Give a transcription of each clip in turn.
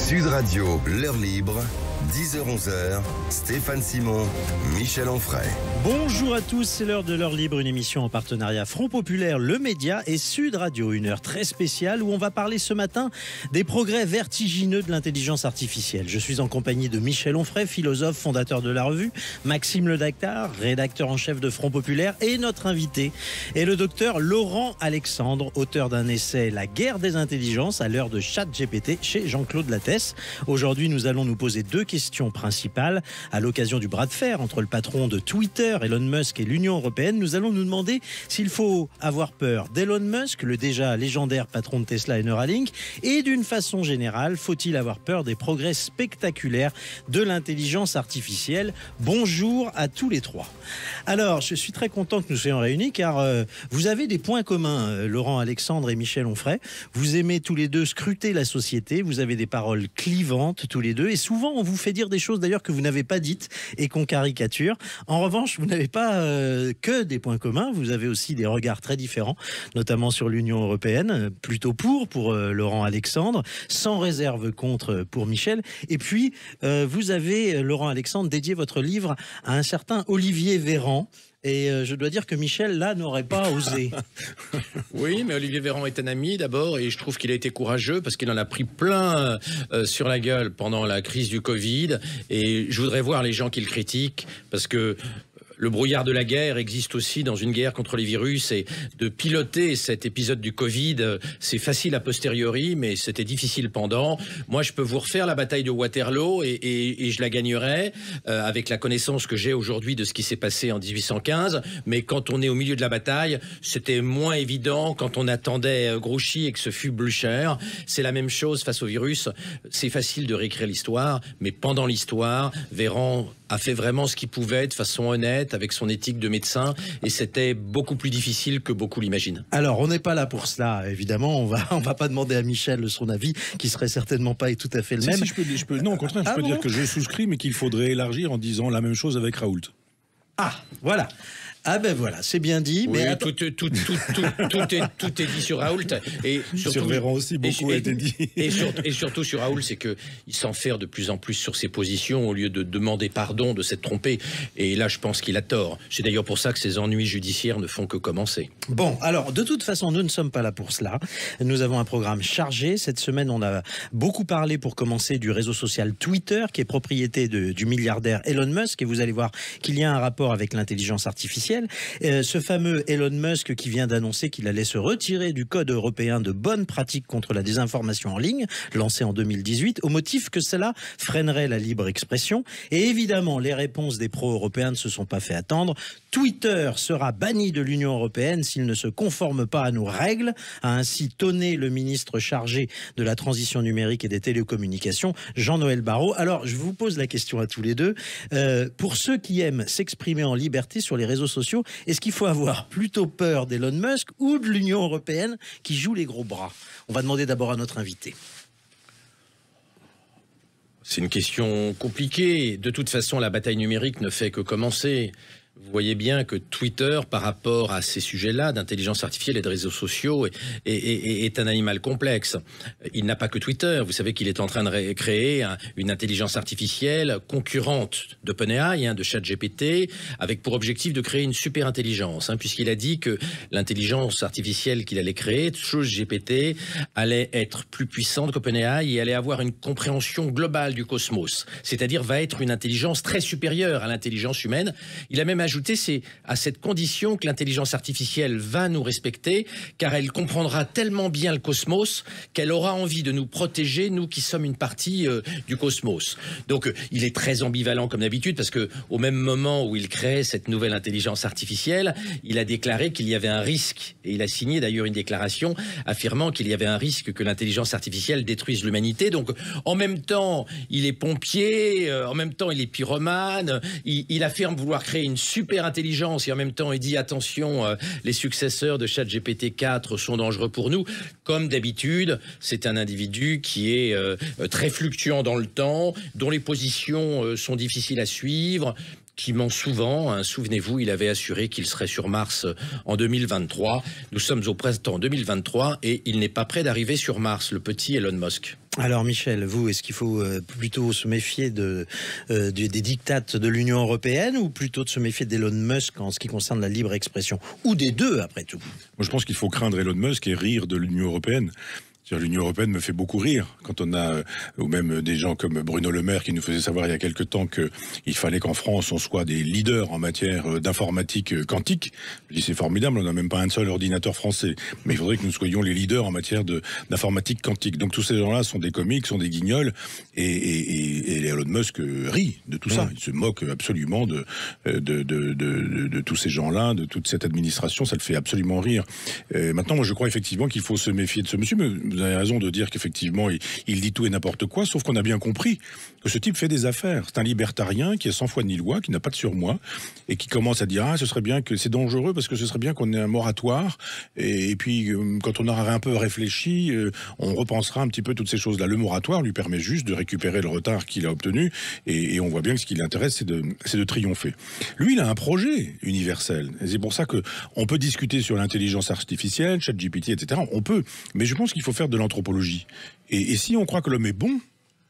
Sud Radio, l'heure libre, 10h-11h, Stéphane Simon, Michel Onfray. Bonjour à tous, c'est l'heure de l'heure libre, une émission en partenariat Front Populaire, Le Média et Sud Radio. Une heure très spéciale où on va parler ce matin des progrès vertigineux de l'intelligence artificielle. Je suis en compagnie de Michel Onfray, philosophe, fondateur de la revue, Maxime Ledactar, rédacteur en chef de Front Populaire, et notre invité est le docteur Laurent Alexandre, auteur d'un essai La guerre des intelligences à l'heure de ChatGPT chez Jean-Claude Lattès. Aujourd'hui, nous allons nous poser deux questions principales. À l'occasion du bras de fer entre le patron de Twitter, Elon Musk, et l'Union européenne, nous allons nous demander s'il faut avoir peur d'Elon Musk, le déjà légendaire patron de Tesla et Neuralink, et d'une façon générale, faut-il avoir peur des progrès spectaculaires de l'intelligence artificielle? Bonjour à tous les trois. Alors, je suis très content que nous soyons réunis car vous avez des points communs, Laurent Alexandre et Michel Onfray. Vous aimez tous les deux scruter la société, vous avez des paroles clivantes tous les deux, et souvent on vous fait dire des choses d'ailleurs que vous n'avez pas dites et qu'on caricature. En revanche, vous n'avez pas que des points communs, vous avez aussi des regards très différents, notamment sur l'Union européenne, plutôt pour Laurent Alexandre, sans réserve contre pour Michel. Et puis, vous avez, Laurent Alexandre, dédié votre livre à un certain Olivier Véran. Et je dois dire que Michel, là, n'aurait pas osé. Oui, mais Olivier Véran est un ami d'abord, et je trouve qu'il a été courageux parce qu'il en a pris plein sur la gueule pendant la crise du Covid. Et je voudrais voir les gens qui le critiquent, parce que le brouillard de la guerre existe aussi dans une guerre contre les virus, et de piloter cet épisode du Covid, c'est facile a posteriori, mais c'était difficile pendant. Moi, je peux vous refaire la bataille de Waterloo et je la gagnerai avec la connaissance que j'ai aujourd'hui de ce qui s'est passé en 1815. Mais quand on est au milieu de la bataille, c'était moins évident quand on attendait Grouchy et que ce fut Blücher. C'est la même chose face au virus. C'est facile de réécrire l'histoire, mais pendant l'histoire, Véran a fait vraiment ce qu'il pouvait de façon honnête, avec son éthique de médecin, et c'était beaucoup plus difficile que beaucoup l'imaginent. Alors, on n'est pas là pour cela, évidemment. On va pas demander à Michel son avis, qui serait certainement pas tout à fait le même. Non, au contraire, je peux dire que je souscris, mais qu'il faudrait élargir en disant la même chose avec Raoult. Ah, voilà. Ah ben voilà, c'est bien dit. Oui, mais tout est dit sur Raoult. Et surtout, sur Véran aussi, beaucoup a été dit. Et surtout sur Raoult, c'est qu'il s'enferme de plus en plus sur ses positions au lieu de demander pardon, de s'être trompé. Et là, je pense qu'il a tort. C'est d'ailleurs pour ça que ses ennuis judiciaires ne font que commencer. Bon, alors, de toute façon, nous ne sommes pas là pour cela. Nous avons un programme chargé. Cette semaine, on a beaucoup parlé, pour commencer, du réseau social Twitter, qui est propriété du milliardaire Elon Musk. Et vous allez voir qu'il y a un rapport avec l'intelligence artificielle. Ce fameux Elon Musk qui vient d'annoncer qu'il allait se retirer du Code européen de bonnes pratiques contre la désinformation en ligne, lancé en 2018, au motif que cela freinerait la libre expression. Et évidemment, les réponses des pro-européens ne se sont pas fait attendre. Twitter sera banni de l'Union européenne s'il ne se conforme pas à nos règles, a ainsi tonné le ministre chargé de la transition numérique et des télécommunications, Jean-Noël Barrot. Alors, je vous pose la question à tous les deux. Pour ceux qui aiment s'exprimer en liberté sur les réseaux sociaux, est-ce qu'il faut avoir plutôt peur d'Elon Musk ou de l'Union européenne qui joue les gros bras? On va demander d'abord à notre invité. C'est une question compliquée. De toute façon, la bataille numérique ne fait que commencer. Vous voyez bien que Twitter, par rapport à ces sujets-là, d'intelligence artificielle et de réseaux sociaux, est un animal complexe. Il n'a pas que Twitter. Vous savez qu'il est en train de créer une intelligence artificielle concurrente d'OpenAI, de ChatGPT, avec pour objectif de créer une super intelligence, puisqu'il a dit que l'intelligence artificielle qu'il allait créer, ChatGPT, allait être plus puissante qu'OpenAI et allait avoir une compréhension globale du cosmos. C'est-à-dire va être une intelligence très supérieure à l'intelligence humaine. Il a même ajouté, c'est à cette condition que l'intelligence artificielle va nous respecter, car elle comprendra tellement bien le cosmos qu'elle aura envie de nous protéger, nous qui sommes une partie du cosmos. Donc il est très ambivalent comme d'habitude, parce que au même moment où il crée cette nouvelle intelligence artificielle, il a déclaré qu'il y avait un risque, et il a signé d'ailleurs une déclaration affirmant qu'il y avait un risque que l'intelligence artificielle détruise l'humanité. Donc en même temps, il est pompier, en même temps il est pyromane, il affirme vouloir créer une super intelligence, et en même temps il dit attention, les successeurs de ChatGPT 4 sont dangereux pour nous. Comme d'habitude, c'est un individu qui est très fluctuant dans le temps, dont les positions sont difficiles à suivre, qui ment souvent. Hein. Souvenez-vous, il avait assuré qu'il serait sur Mars en 2023. Nous sommes au printemps 2023 et il n'est pas prêt d'arriver sur Mars, le petit Elon Musk. Alors Michel, vous, est-ce qu'il faut plutôt se méfier des dictates de l'Union européenne ou plutôt de se méfier d'Elon Musk en ce qui concerne la libre expression? Ou des deux, après tout? Moi, je pense qu'il faut craindre Elon Musk et rire de l'Union européenne. L'Union européenne me fait beaucoup rire quand on a, ou même des gens comme Bruno Le Maire qui nous faisait savoir il y a quelque temps qu'il fallait qu'en France on soit des leaders en matière d'informatique quantique. Je dis c'est formidable, on n'a même pas un seul ordinateur français, mais il faudrait que nous soyons les leaders en matière d'informatique quantique. Donc tous ces gens-là sont des comiques, sont des guignols, et Elon Musk rit de tout ça. Il se moque absolument de tous ces gens-là, de toute cette administration. Ça le fait absolument rire. Maintenant, moi je crois effectivement qu'il faut se méfier de ce monsieur. Mais vous avez raison de dire qu'effectivement, il dit tout et n'importe quoi, sauf qu'on a bien compris que ce type fait des affaires. C'est un libertarien qui est sans foi ni loi, qui n'a pas de surmoi, et qui commence à dire « Ah, ce serait bien que c'est dangereux, parce que ce serait bien qu'on ait un moratoire, et puis quand on aura un peu réfléchi, on repensera un petit peu toutes ces choses-là. » Le moratoire lui permet juste de récupérer le retard qu'il a obtenu, et on voit bien que ce qui l'intéresse, c'est de triompher. Lui, il a un projet universel, et c'est pour ça qu'on peut discuter sur l'intelligence artificielle, ChatGPT, etc. On peut, mais je pense qu'il faut faire de l'anthropologie. Et si on croit que l'homme est bon,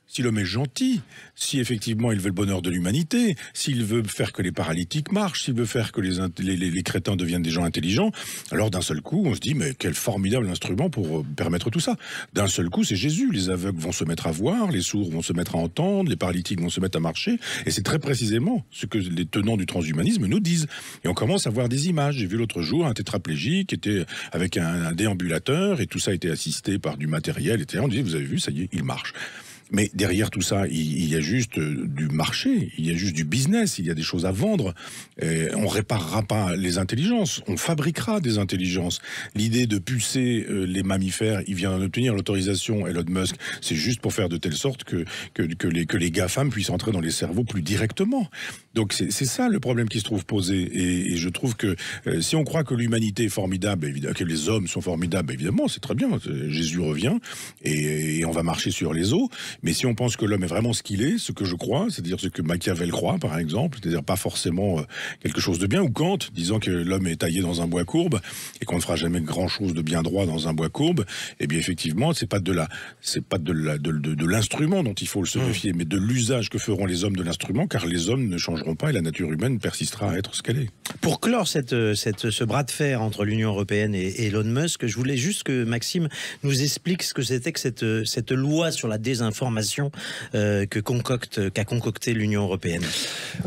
si l'homme est gentil, si effectivement il veut le bonheur de l'humanité, s'il veut faire que les paralytiques marchent, s'il veut faire que les crétins deviennent des gens intelligents, alors d'un seul coup, on se dit, mais quel formidable instrument pour permettre tout ça. D'un seul coup, c'est Jésus. Les aveugles vont se mettre à voir, les sourds vont se mettre à entendre, les paralytiques vont se mettre à marcher, et c'est très précisément ce que les tenants du transhumanisme nous disent. Et on commence à voir des images. J'ai vu l'autre jour un tétraplégique qui était avec un déambulateur, et tout ça a été assisté par du matériel, etc. On dit, vous avez vu, ça y est, il marche. Mais derrière tout ça, il y a juste du marché, il y a juste du business, il y a des choses à vendre. On réparera pas les intelligences, on fabriquera des intelligences. L'idée de pucer les mammifères, il vient d'obtenir l'autorisation, Elon Musk, c'est juste pour faire de telle sorte que les GAFAM puissent entrer dans les cerveaux plus directement. Donc c'est ça le problème qui se trouve posé. Et je trouve que si on croit que l'humanité est formidable, évidemment, que les hommes sont formidables, évidemment, c'est très bien. Jésus revient et on va marcher sur les eaux. Mais si on pense que l'homme est vraiment ce qu'il est, ce que je crois, c'est-à-dire ce que Machiavel croit, par exemple, c'est-à-dire pas forcément quelque chose de bien, ou Kant, disant que l'homme est taillé dans un bois courbe et qu'on ne fera jamais grand-chose de bien droit dans un bois courbe, eh bien effectivement, c'est pas de l'instrument dont il faut se méfier, mais de l'usage que feront les hommes de l'instrument, car les hommes ne changeront pas et la nature humaine persistera à être ce qu'elle est. Pour clore ce bras de fer entre l'Union européenne et Elon Musk, je voulais juste que Maxime nous explique ce que c'était que cette loi sur la désinformation qu'a concocté l'Union européenne.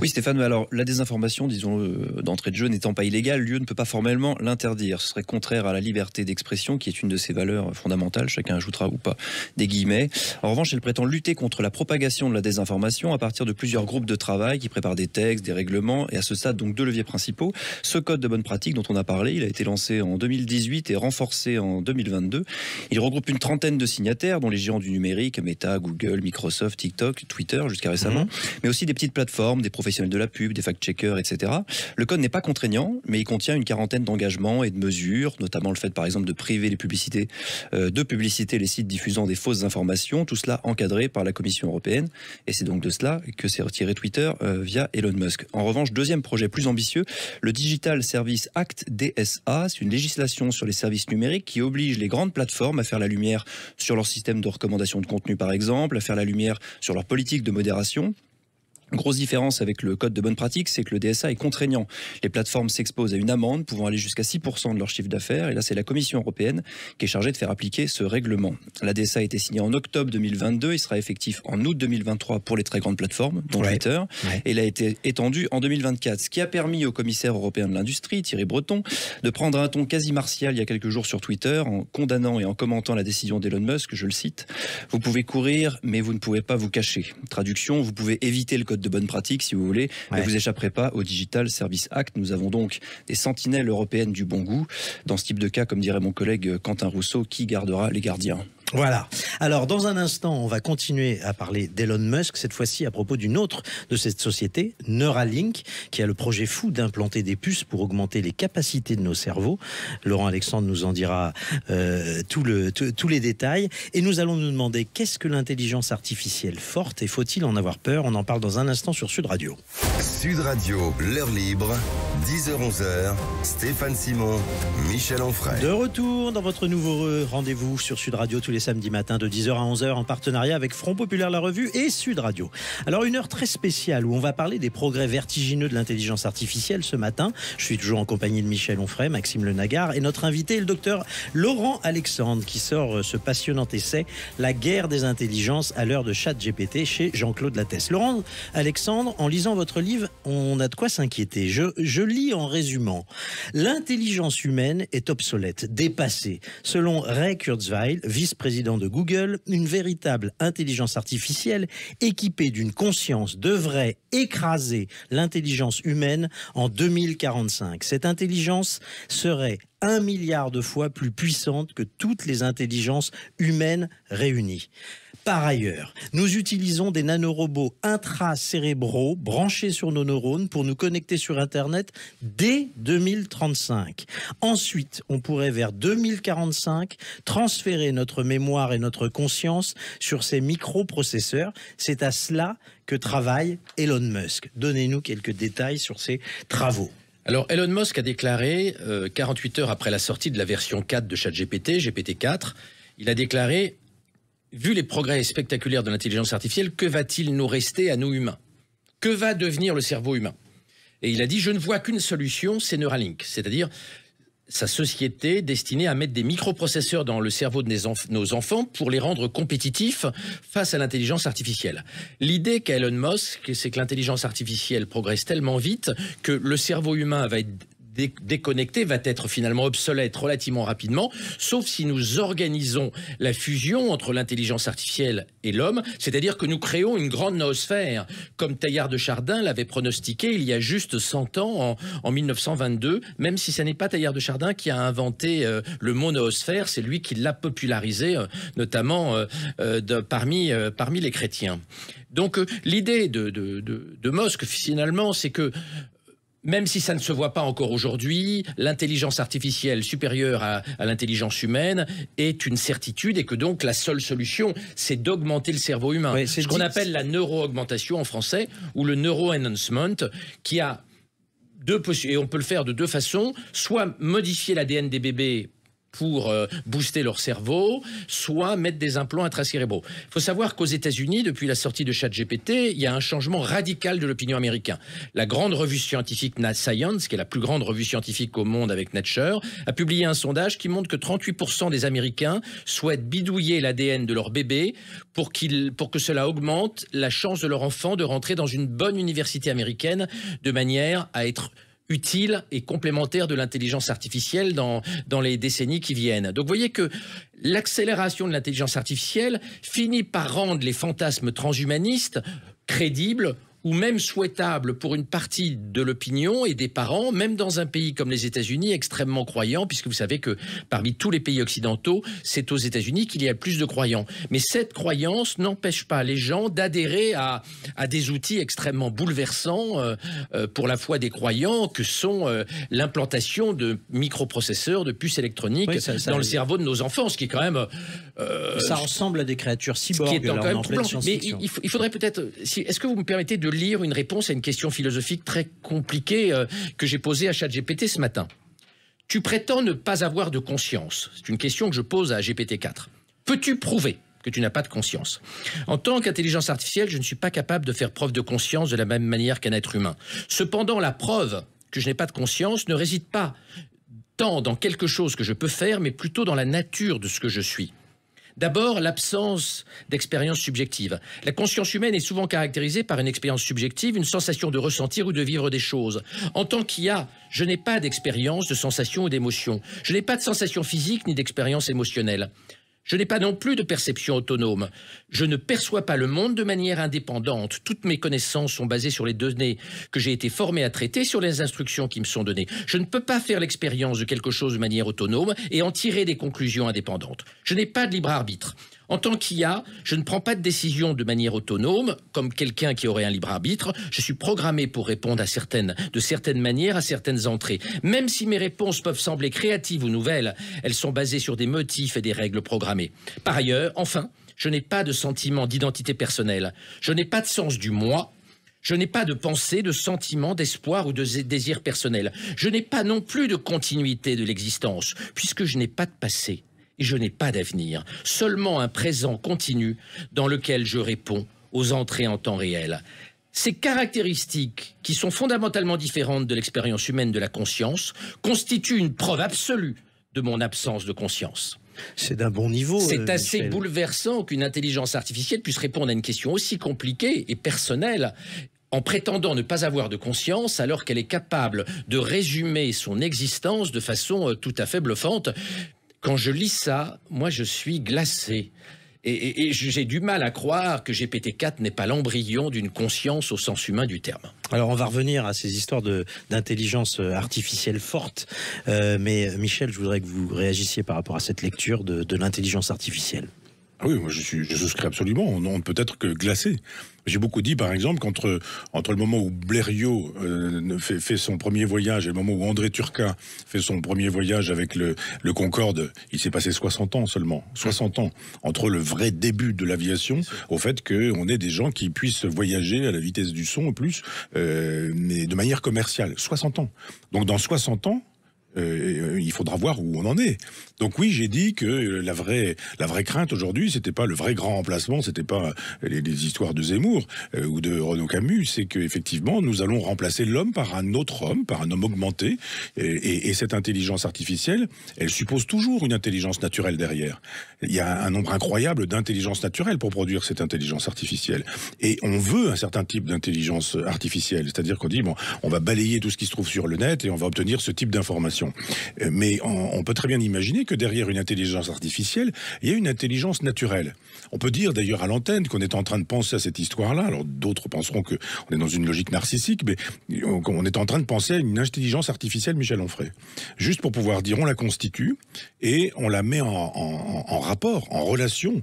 Oui Stéphane, alors la désinformation, disons d'entrée de jeu, n'étant pas illégale, l'UE ne peut pas formellement l'interdire. Ce serait contraire à la liberté d'expression qui est une de ses valeurs fondamentales, chacun ajoutera ou pas des guillemets. En revanche, elle prétend lutter contre la propagation de la désinformation à partir de plusieurs groupes de travail qui préparent des textes, des règlements, et à ce stade donc deux leviers principaux. Ce code de bonne pratique dont on a parlé, il a été lancé en 2018 et renforcé en 2022. Il regroupe une trentaine de signataires dont les géants du numérique, Meta, Google, Microsoft, TikTok, Twitter jusqu'à récemment, mais aussi des petites plateformes, des professionnels de la pub, des fact-checkers, etc. Le code n'est pas contraignant, mais il contient une quarantaine d'engagements et de mesures, notamment le fait par exemple de priver les publicités, les sites diffusant des fausses informations, tout cela encadré par la Commission européenne, et c'est donc de cela que s'est retiré Twitter via Elon Musk. En revanche, deuxième projet plus ambitieux, le Digital Service Act DSA, c'est une législation sur les services numériques qui oblige les grandes plateformes à faire la lumière sur leur système de recommandation de contenu par exemple, à faire la lumière sur leur politique de modération. Grosse différence avec le code de bonne pratique, c'est que le DSA est contraignant. Les plateformes s'exposent à une amende pouvant aller jusqu'à 6% de leur chiffre d'affaires. Et là, c'est la Commission européenne qui est chargée de faire appliquer ce règlement. La DSA a été signée en octobre 2022. Il sera effectif en août 2023 pour les très grandes plateformes, dont Twitter. Et il a été étendu en 2024. Ce qui a permis au commissaire européen de l'industrie, Thierry Breton, de prendre un ton quasi martial il y a quelques jours sur Twitter en condamnant et en commentant la décision d'Elon Musk. Je le cite. Vous pouvez courir, mais vous ne pouvez pas vous cacher. Traduction, vous pouvez éviter le code de bonne pratique si vous voulez, mais vous échapperez pas au Digital Service Act. Nous avons donc des sentinelles européennes du bon goût. Dans ce type de cas, comme dirait mon collègue Quentin Rousseau, qui gardera les gardiens ? Voilà. Alors, dans un instant, on va continuer à parler d'Elon Musk, cette fois-ci à propos d'une autre de cette société, Neuralink, qui a le projet fou d'implanter des puces pour augmenter les capacités de nos cerveaux. Laurent Alexandre nous en dira tous les détails. Et nous allons nous demander, qu'est-ce que l'intelligence artificielle forte et faut-il en avoir peur? On en parle dans un instant sur Sud Radio. Sud Radio, l'heure libre, 10h-11h, Stéphane Simon, Michel Onfray. De retour dans votre nouveau rendez-vous sur Sud Radio tous les samedis matins de 10h à 11h en partenariat avec Front Populaire La Revue et Sud Radio. Alors une heure très spéciale où on va parler des progrès vertigineux de l'intelligence artificielle ce matin. Je suis toujours en compagnie de Michel Onfray, Maxime Le Nagard et notre invité est le docteur Laurent Alexandre qui sort ce passionnant essai La guerre des intelligences à l'heure de ChatGPT chez Jean-Claude Lattès. Laurent Alexandre, en lisant votre livre, on a de quoi s'inquiéter. Je lis en résumant. L'intelligence humaine est obsolète, dépassée. Selon Ray Kurzweil, vice-président de Google, une véritable intelligence artificielle équipée d'une conscience devrait écraser l'intelligence humaine en 2045. Cette intelligence serait 1 milliard de fois plus puissante que toutes les intelligences humaines réunies. Par ailleurs, nous utilisons des nanorobots intracérébraux branchés sur nos neurones pour nous connecter sur Internet dès 2035. Ensuite, on pourrait vers 2045 transférer notre mémoire et notre conscience sur ces microprocesseurs. C'est à cela que travaille Elon Musk. Donnez-nous quelques détails sur ces travaux. Alors, Elon Musk a déclaré, 48 heures après la sortie de la version 4 de ChatGPT, GPT-4, il a déclaré « Vu les progrès spectaculaires de l'intelligence artificielle, que va-t-il nous rester à nous humains? Que va devenir le cerveau humain ?» Et il a dit « Je ne vois qu'une solution, c'est Neuralink », c'est-à-dire sa société destinée à mettre des microprocesseurs dans le cerveau de nos enfants pour les rendre compétitifs face à l'intelligence artificielle. L'idée qu'a Elon Musk, c'est que l'intelligence artificielle progresse tellement vite que le cerveau humain va être déconnecté, va être finalement obsolète relativement rapidement, sauf si nous organisons la fusion entre l'intelligence artificielle et l'homme, c'est-à-dire que nous créons une grande noosphère, comme Teilhard de Chardin l'avait pronostiqué il y a juste 100 ans, en 1922, même si ce n'est pas Teilhard de Chardin qui a inventé le mot noosphère, c'est lui qui l'a popularisé, notamment parmi les chrétiens. Donc l'idée de Musk, finalement, c'est que même si ça ne se voit pas encore aujourd'hui, l'intelligence artificielle supérieure à l'intelligence humaine est une certitude et que donc la seule solution, c'est d'augmenter le cerveau humain. Oui, c'est ce qu'on appelle la neuro-augmentation en français ou le neuro-enhancement qui a deux possibilités. Et on peut le faire de deux façons, soit modifier l'ADN des bébés pour booster leur cerveau, soit mettre des implants intracérébraux. Il faut savoir qu'aux États-Unis, depuis la sortie de ChatGPT, il y a un changement radical de l'opinion américaine. La grande revue scientifique Science, qui est la plus grande revue scientifique au monde avec Nature, a publié un sondage qui montre que 38% des Américains souhaitent bidouiller l'ADN de leur bébé pour que cela augmente la chance de leur enfant de rentrer dans une bonne université américaine de manière à être utile et complémentaire de l'intelligence artificielle dans les décennies qui viennent. Donc vous voyez que l'accélération de l'intelligence artificielle finit par rendre les fantasmes transhumanistes crédibles ou même souhaitable pour une partie de l'opinion et des parents, même dans un pays comme les États-Unis, extrêmement croyants, puisque vous savez que parmi tous les pays occidentaux, c'est aux États-Unis qu'il y a le plus de croyants. Mais cette croyance n'empêche pas les gens d'adhérer à des outils extrêmement bouleversants pour la foi des croyants, que sont l'implantation de microprocesseurs, de puces électroniques dans le cerveau de nos enfants, ce qui est quand même... ça ressemble à des créatures cyborgs. Ce qui est quand même troublant. Mais il faudrait peut-être... Est-ce que vous me permettez de lire une réponse à une question philosophique très compliquée que j'ai posée à ChatGPT ce matin. Tu prétends ne pas avoir de conscience. C'est une question que je pose à GPT-4. Peux-tu prouver que tu n'as pas de conscience? En tant qu'intelligence artificielle, je ne suis pas capable de faire preuve de conscience de la même manière qu'un être humain. Cependant, la preuve que je n'ai pas de conscience ne réside pas tant dans quelque chose que je peux faire, mais plutôt dans la nature de ce que je suis. D'abord, l'absence d'expérience subjective. La conscience humaine est souvent caractérisée par une expérience subjective, une sensation de ressentir ou de vivre des choses. En tant qu'IA, je n'ai pas d'expérience, de sensation ou d'émotion. Je n'ai pas de sensation physique ni d'expérience émotionnelle. Je n'ai pas non plus de perception autonome. Je ne perçois pas le monde de manière indépendante. Toutes mes connaissances sont basées sur les données que j'ai été formé à traiter, sur les instructions qui me sont données. Je ne peux pas faire l'expérience de quelque chose de manière autonome et en tirer des conclusions indépendantes. Je n'ai pas de libre arbitre. En tant qu'IA, je ne prends pas de décision de manière autonome, comme quelqu'un qui aurait un libre arbitre. Je suis programmé pour répondre de certaines manières à certaines entrées. Même si mes réponses peuvent sembler créatives ou nouvelles, elles sont basées sur des motifs et des règles programmées. Par ailleurs, enfin, je n'ai pas de sentiment d'identité personnelle. Je n'ai pas de sens du moi. Je n'ai pas de pensée, de sentiment, d'espoir ou de désir personnel. Je n'ai pas non plus de continuité de l'existence, puisque je n'ai pas de passé. Et je n'ai pas d'avenir, seulement un présent continu dans lequel je réponds aux entrées en temps réel. Ces caractéristiques, qui sont fondamentalement différentes de l'expérience humaine de la conscience, constituent une preuve absolue de mon absence de conscience. C'est d'un bon niveau. C'est assez Michel. bouleversant qu'une intelligence artificielle puisse répondre à une question aussi compliquée et personnelle en prétendant ne pas avoir de conscience alors qu'elle est capable de résumer son existence de façon tout à fait bluffante. Quand je lis ça, moi je suis glacé. Et j'ai du mal à croire que GPT-4 n'est pas l'embryon d'une conscience au sens humain du terme. Alors on va revenir à ces histoires d'intelligence artificielle forte. Mais Michel, je voudrais que vous réagissiez par rapport à cette lecture de l'intelligence artificielle. Ah oui, moi je souscris absolument. On ne peut être que glacé. J'ai beaucoup dit, par exemple, qu'entre le moment où Blériot fait son premier voyage et le moment où André Turcat fait son premier voyage avec le Concorde, il s'est passé 60 ans seulement. 60 ans. Entre le vrai début de l'aviation au fait qu'on ait des gens qui puissent voyager à la vitesse du son, en plus, mais de manière commerciale. 60 ans. Donc dans 60 ans, il faudra voir où on en est. Donc oui, j'ai dit que la vraie crainte aujourd'hui, c'était pas le vrai grand remplacement, c'était pas les histoires de Zemmour ou de Renaud Camus, c'est qu'effectivement, nous allons remplacer l'homme par un autre homme, par un homme augmenté, et cette intelligence artificielle, elle suppose toujours une intelligence naturelle derrière. Il y a un nombre incroyable d'intelligences naturelles pour produire cette intelligence artificielle. Et on veut un certain type d'intelligence artificielle, c'est-à-dire qu'on dit, bon, on va balayer tout ce qui se trouve sur le net et on va obtenir ce type d'information. Mais on peut très bien imaginer que derrière une intelligence artificielle, il y a une intelligence naturelle. On peut dire d'ailleurs à l'antenne qu'on est en train de penser à cette histoire-là. Alors d'autres penseront qu'on est dans une logique narcissique, mais on est en train de penser à une intelligence artificielle Michel Onfray. Juste pour pouvoir dire on la constitue et on la met en rapport, en relation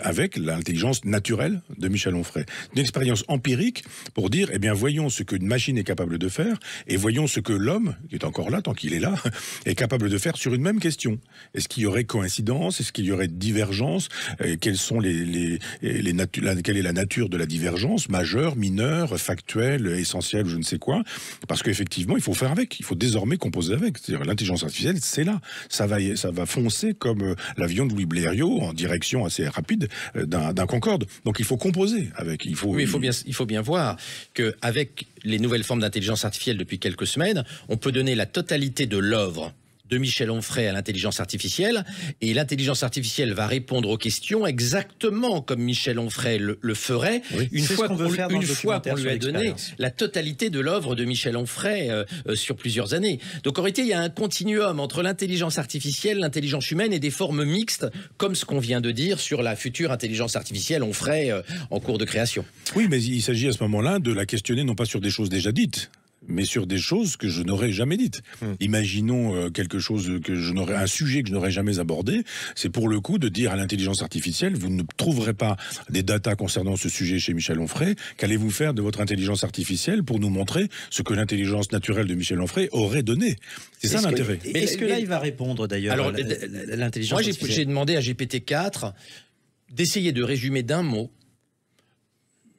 avec l'intelligence naturelle de Michel Onfray. Une expérience empirique pour dire, eh bien voyons ce qu'une machine est capable de faire et voyons ce que l'homme, qui est encore là tant qu'il est là, est capable de faire sur une même question. Est-ce qu'il y aurait coïncidence? Est-ce qu'il y aurait divergence? Quelles sont quelle est la nature de la divergence? Majeure, mineure, factuelle, essentielle, je ne sais quoi. Parce qu'effectivement, il faut faire avec. Il faut désormais composer avec. C'est-à-dire l'intelligence artificielle, c'est là. Ça va foncer comme l'avion de Louis Blériot en direction assez rapide d'un Concorde. Donc il faut composer avec. Il faut bien voir qu'avec les nouvelles formes d'intelligence artificielle depuis quelques semaines, on peut donner la totalité de l'œuvre de Michel Onfray à l'intelligence artificielle, et l'intelligence artificielle va répondre aux questions exactement comme Michel Onfray le ferait, oui, une fois qu'on lui a donné l'expérience. la totalité de l'œuvre de Michel Onfray sur plusieurs années. Donc en réalité, il y a un continuum entre l'intelligence artificielle, l'intelligence humaine et des formes mixtes, comme ce qu'on vient de dire sur la future intelligence artificielle Onfray en cours de création. Oui, mais il s'agit à ce moment-là de la questionner non pas sur des choses déjà dites, mais sur des choses que je n'aurais jamais dites. Imaginons quelque chose un sujet que je n'aurais jamais abordé. C'est pour le coup de dire à l'intelligence artificielle, vous ne trouverez pas des datas concernant ce sujet chez Michel Onfray. Qu'allez-vous faire de votre intelligence artificielle pour nous montrer ce que l'intelligence naturelle de Michel Onfray aurait donné? C'est ça l'intérêt. Est-ce que là, il va répondre d'ailleurs Alors, l'intelligence moi, artificielle? j'ai demandé à GPT-4 d'essayer de résumer d'un mot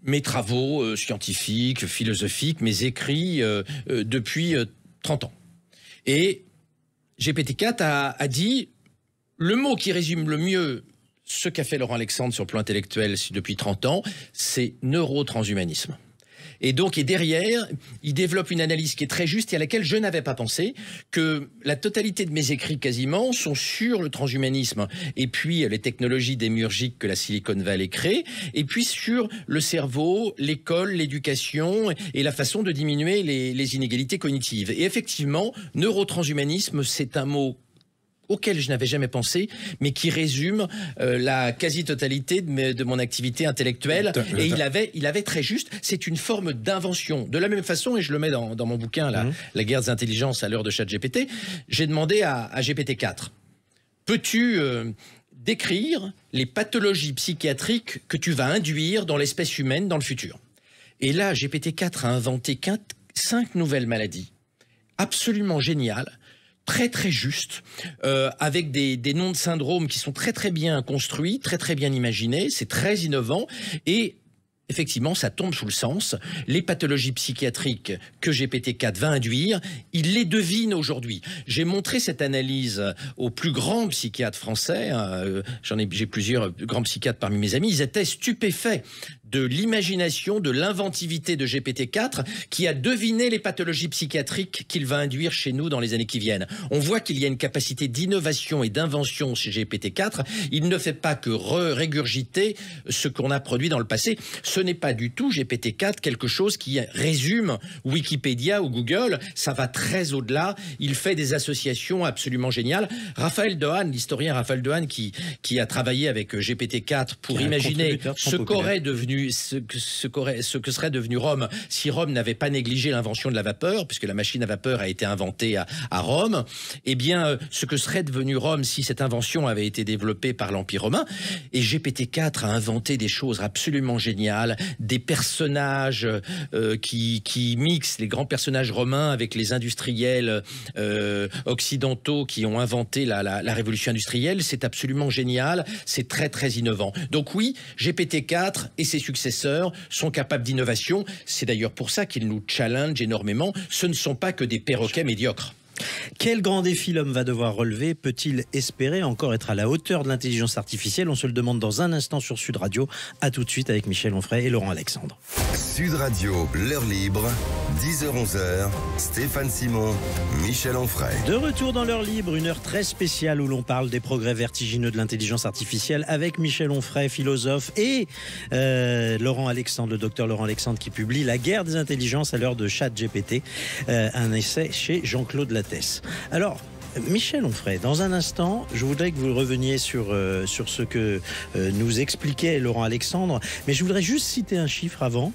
mes travaux scientifiques, philosophiques, mes écrits depuis 30 ans. Et GPT-4 a dit le mot qui résume le mieux ce qu'a fait Laurent Alexandre sur le plan intellectuel depuis 30 ans, c'est neurotranshumanisme. Et donc, derrière, il développe une analyse qui est très juste et à laquelle je n'avais pas pensé, que la totalité de mes écrits quasiment sont sur le transhumanisme et puis les technologies démiurgiques que la Silicon Valley crée, et puis sur le cerveau, l'école, l'éducation et la façon de diminuer les inégalités cognitives. Et effectivement, neurotranshumanisme, c'est un mot auquel je n'avais jamais pensé, mais qui résume la quasi-totalité de mon activité intellectuelle. Et il avait très juste, c'est une forme d'invention. De la même façon, et je le mets dans mon bouquin, La guerre des intelligences à l'heure de ChatGPT, j'ai demandé à GPT-4, peux-tu décrire les pathologies psychiatriques que tu vas induire dans l'espèce humaine dans le futur? Et là, GPT-4 a inventé 5 nouvelles maladies absolument géniales, très très justes, avec des noms de syndromes qui sont très très bien construits, très très bien imaginés, c'est très innovant, et effectivement, ça tombe sous le sens. Les pathologies psychiatriques que GPT-4 va induire, il les devine aujourd'hui. J'ai montré cette analyse aux plus grands psychiatres français. J'ai plusieurs grands psychiatres parmi mes amis. Ils étaient stupéfaits de l'imagination, de l'inventivité de GPT-4 qui a deviné les pathologies psychiatriques qu'il va induire chez nous dans les années qui viennent. On voit qu'il y a une capacité d'innovation et d'invention chez GPT-4. Il ne fait pas que régurgiter ce qu'on a produit dans le passé. Ce n'est pas du tout GPT-4 quelque chose qui résume Wikipédia ou Google. Ça va très au-delà. Il fait des associations absolument géniales. Raphaël Dehaene, l'historien Raphaël Dehaene qui a travaillé avec GPT-4 pour imaginer ce qu'aurait devenu ce que serait devenu Rome si Rome n'avait pas négligé l'invention de la vapeur, puisque la machine à vapeur a été inventée à Rome. Eh bien, ce que serait devenu Rome si cette invention avait été développée par l'Empire romain. Et GPT-4 a inventé des choses absolument géniales, des personnages qui mixent les grands personnages romains avec les industriels occidentaux qui ont inventé la révolution industrielle. C'est absolument génial, c'est très très innovant. Donc oui, GPT-4 et ses successeurs sont capables d'innovation. C'est d'ailleurs pour ça qu'ils nous challengent énormément. Ce ne sont pas que des perroquets médiocres. Quel grand défi l'homme va devoir relever? Peut-il espérer encore être à la hauteur de l'intelligence artificielle? On se le demande dans un instant sur Sud Radio. À tout de suite avec Michel Onfray et Laurent Alexandre. Sud Radio, l'heure libre, 10h-11h, Stéphane Simon, Michel Onfray. De retour dans l'heure libre, une heure très spéciale où l'on parle des progrès vertigineux de l'intelligence artificielle avec Michel Onfray, philosophe, et Laurent Alexandre, le docteur Laurent Alexandre, qui publie La guerre des intelligences à l'heure de ChatGPT, un essai chez Jean-Claude Lattès. Alors, Michel Onfray, dans un instant, je voudrais que vous reveniez sur ce que nous expliquait Laurent Alexandre, mais je voudrais juste citer un chiffre avant.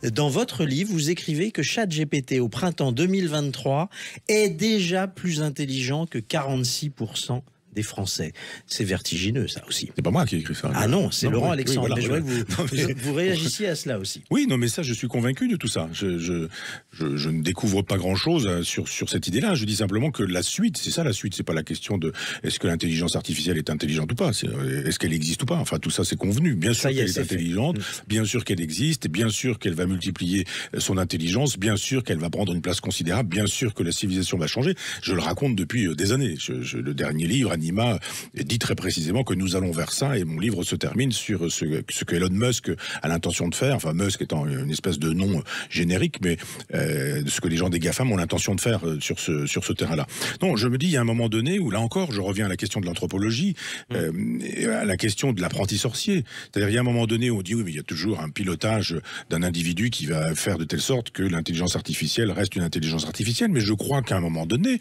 Dans votre livre, vous écrivez que ChatGPT au printemps 2023 est déjà plus intelligent que 46% des Français. C'est vertigineux, ça aussi. C'est pas moi qui ai écrit ça. Ah non, c'est Laurent Alexandre. Oui, voilà, mais je voudrais que vous réagissiez à cela aussi. Oui, non, mais ça, je suis convaincu de tout ça. Je ne découvre pas grand-chose sur cette idée-là. Je dis simplement que la suite, c'est ça la suite. C'est pas la question de est-ce que l'intelligence artificielle est intelligente ou pas. Est-ce qu'elle existe ou pas. Enfin, tout ça, c'est convenu. Bien sûr qu'elle est intelligente, bien sûr qu'elle existe, bien sûr qu'elle va multiplier son intelligence, bien sûr qu'elle va prendre une place considérable, bien sûr que la civilisation va changer. Je le raconte depuis des années. Le dernier livre, Anima, dit très précisément que nous allons vers ça, et mon livre se termine sur ce que Elon Musk a l'intention de faire, enfin Musk étant une espèce de nom générique, mais ce que les gens des GAFAM ont l'intention de faire sur ce terrain-là. Non, je me dis, il y a un moment donné où, là encore, je reviens à la question de l'anthropologie, à la question de l'apprenti sorcier. C'est-à-dire, il y a un moment donné où on dit, oui, mais il y a toujours un pilotage d'un individu qui va faire de telle sorte que l'intelligence artificielle reste une intelligence artificielle, mais je crois qu'à un moment donné,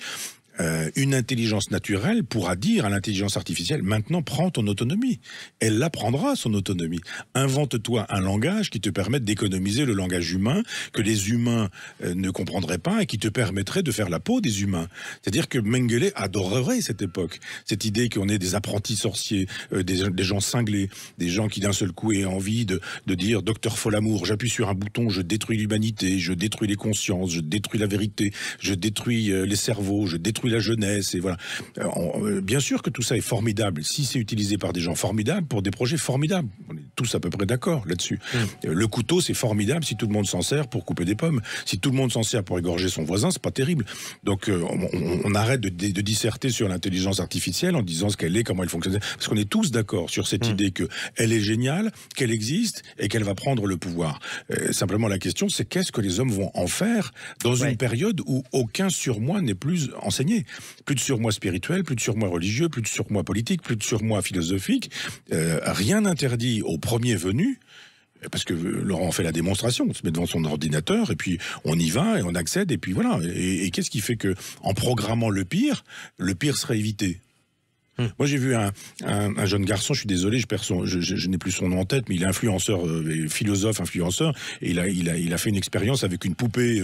une intelligence naturelle pourra dire à l'intelligence artificielle, maintenant prends ton autonomie. Elle la prendra, son autonomie. Invente-toi un langage qui te permette d'économiser le langage humain, que les humains ne comprendraient pas et qui te permettrait de faire la peau des humains. C'est-à-dire que Mengele adorerait cette époque. Cette idée qu'on ait des apprentis sorciers, des gens cinglés, des gens qui d'un seul coup aient envie de dire Docteur Folamour, j'appuie sur un bouton, je détruis l'humanité, je détruis les consciences, je détruis la vérité, je détruis les cerveaux, je détruis la jeunesse, et voilà. Bien sûr que tout ça est formidable si c'est utilisé par des gens formidables pour des projets formidables. On est tous à peu près d'accord là-dessus. Le couteau, c'est formidable si tout le monde s'en sert pour couper des pommes. Si tout le monde s'en sert pour égorger son voisin, c'est pas terrible. Donc on arrête de disserter sur l'intelligence artificielle en disant ce qu'elle est, comment elle fonctionne. Parce qu'on est tous d'accord sur cette idée qu'elle est géniale, qu'elle existe et qu'elle va prendre le pouvoir. Simplement la question, c'est qu'est-ce que les hommes vont en faire dans une période où aucun surmoi n'est plus enseigné. Plus de surmoi spirituel, plus de surmoi religieux, plus de surmoi politique, plus de surmoi philosophique. Rien n'interdit au premier venu, parce que Laurent fait la démonstration, on se met devant son ordinateur et puis on y va et on accède et puis voilà. Et qu'est-ce qui fait que en programmant le pire serait évité? Moi, j'ai vu un jeune garçon, je suis désolé, je n'ai plus son nom en tête, mais il est influenceur, philosophe, influenceur, et il a fait une expérience avec une poupée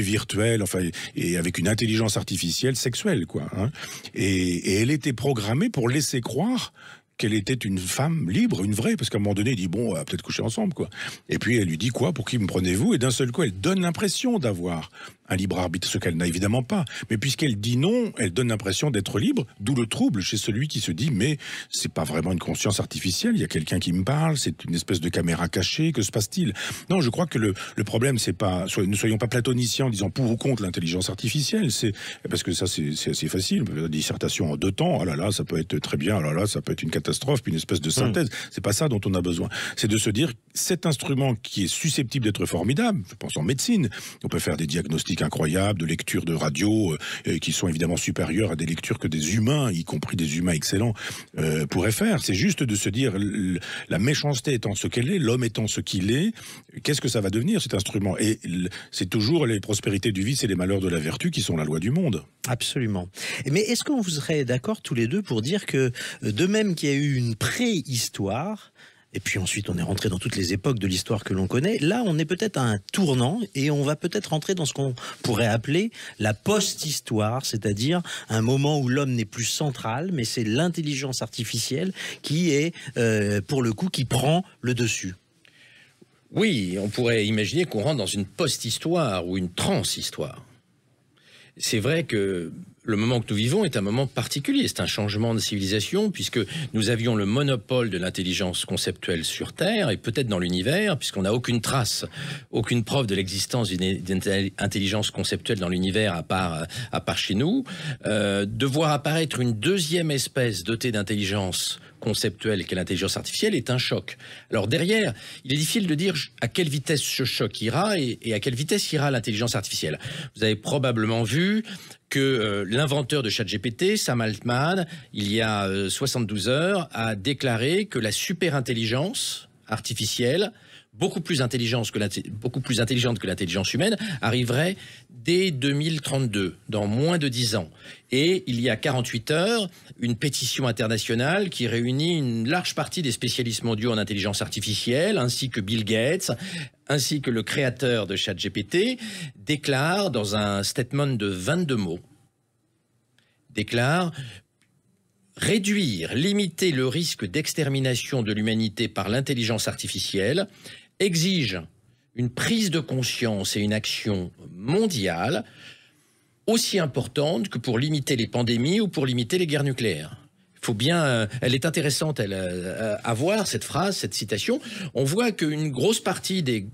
virtuelle, enfin, et avec une intelligence artificielle sexuelle, quoi. Hein. Et elle était programmée pour laisser croire qu'elle était une femme libre, une vraie, parce qu'à un moment donné, il dit, bon, on va peut-être coucher ensemble, quoi. Et puis, elle lui dit, quoi, pour qui me prenez-vous? Et d'un seul coup, elle donne l'impression d'avoir un libre arbitre, ce qu'elle n'a évidemment pas. Mais puisqu'elle dit non, elle donne l'impression d'être libre, d'où le trouble chez celui qui se dit, mais c'est pas vraiment une conscience artificielle, il y a quelqu'un qui me parle, c'est une espèce de caméra cachée, que se passe-t-il? Non, je crois que le problème, c'est pas, ne soyons pas platoniciens en disant pour ou contre l'intelligence artificielle, c'est, parce que ça, c'est assez facile, une dissertation en 2 temps, ah là là, ça peut être très bien, ah là là, ça peut être une catastrophe, puis une espèce de synthèse. C'est pas ça dont on a besoin. C'est de se dire, cet instrument qui est susceptible d'être formidable, je pense en médecine, on peut faire des diagnostics incroyables, de lectures de radio, qui sont évidemment supérieures à des lectures que des humains, y compris des humains excellents, pourraient faire. C'est juste de se dire, la méchanceté étant ce qu'elle est, l'homme étant ce qu'il est, qu'est-ce que ça va devenir cet instrument? Et c'est toujours les prospérités du vice et les malheurs de la vertu qui sont la loi du monde. Absolument. Mais est-ce qu'on vous serait d'accord tous les deux pour dire que, de même qu'il y a eu une préhistoire, et puis ensuite on est rentré dans toutes les époques de l'histoire que l'on connaît, là on est peut-être à un tournant et on va peut-être rentrer dans ce qu'on pourrait appeler la post-histoire, c'est-à-dire un moment où l'homme n'est plus central, mais c'est l'intelligence artificielle qui est, pour le coup, qui prend le dessus. Oui, on pourrait imaginer qu'on rentre dans une post-histoire ou une trans-histoire. C'est vrai que le moment que nous vivons est un moment particulier, c'est un changement de civilisation puisque nous avions le monopole de l'intelligence conceptuelle sur Terre et peut-être dans l'univers, puisqu'on n'a aucune trace, aucune preuve de l'existence d'une intelligence conceptuelle dans l'univers à part chez nous. De voir apparaître une deuxième espèce dotée d'intelligence conceptuelle qu'est l'intelligence artificielle est un choc. Alors derrière, il est difficile de dire à quelle vitesse ce choc ira et à quelle vitesse ira l'intelligence artificielle. Vous avez probablement vu que l'inventeur de ChatGPT, Sam Altman, il y a 72 heures, a déclaré que la superintelligence artificielle, beaucoup plus intelligente que l'intelligence humaine, arriverait dès 2032, dans moins de 10 ans. Et il y a 48 heures, une pétition internationale qui réunit une large partie des spécialistes mondiaux en intelligence artificielle, ainsi que Bill Gates, ainsi que le créateur de ChatGPT, déclare dans un statement de 22 mots, déclare réduire, limiter le risque d'extermination de l'humanité par l'intelligence artificielle exige une prise de conscience et une action mondiale aussi importante que pour limiter les pandémies ou pour limiter les guerres nucléaires. Il faut bien, elle est intéressante à voir, cette phrase, cette citation. On voit qu'une grosse partie des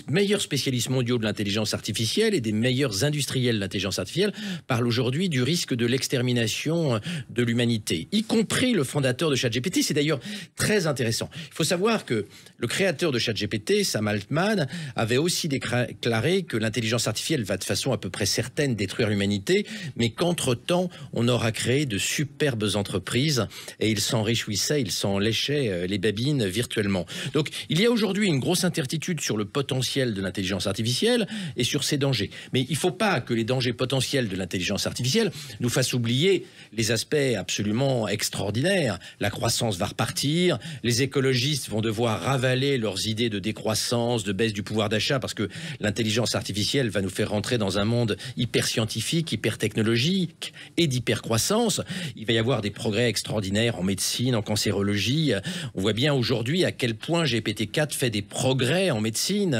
meilleurs spécialistes mondiaux de l'intelligence artificielle et des meilleurs industriels de l'intelligence artificielle parlent aujourd'hui du risque de l'extermination de l'humanité, y compris le fondateur de ChatGPT. C'est d'ailleurs très intéressant. Il faut savoir que le créateur de ChatGPT, Sam Altman, avait aussi déclaré que l'intelligence artificielle va de façon à peu près certaine détruire l'humanité, mais qu'entre-temps, on aura créé de superbes entreprises et il s'en réjouissait, il s'en léchait les babines virtuellement. Donc il y a aujourd'hui une grosse incertitude sur le potentiel de l'intelligence artificielle et sur ses dangers. Mais il ne faut pas que les dangers potentiels de l'intelligence artificielle nous fassent oublier les aspects absolument extraordinaires. La croissance va repartir, les écologistes vont devoir ravaler leurs idées de décroissance, de baisse du pouvoir d'achat, parce que l'intelligence artificielle va nous faire rentrer dans un monde hyper scientifique, hyper technologique et d'hyper croissance. Il va y avoir des progrès extraordinaires en médecine, en cancérologie. On voit bien aujourd'hui à quel point GPT-4 fait des progrès en médecine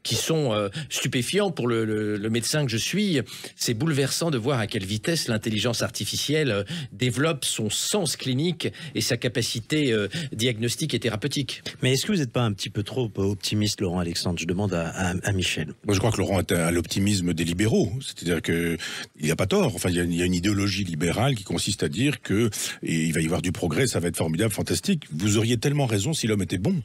qui sont stupéfiants pour le médecin que je suis. C'est bouleversant de voir à quelle vitesse l'intelligence artificielle développe son sens clinique et sa capacité diagnostique et thérapeutique. Mais est-ce que vous n'êtes pas un petit peu trop optimiste, Laurent Alexandre? Je demande à Michel. Moi, je crois que Laurent est à l'optimisme des libéraux. C'est-à-dire qu'il n'y a pas tort. Enfin, il y a une idéologie libérale qui consiste à dire que il va y avoir du progrès, ça va être formidable, fantastique. Vous auriez tellement raison si l'homme était bon.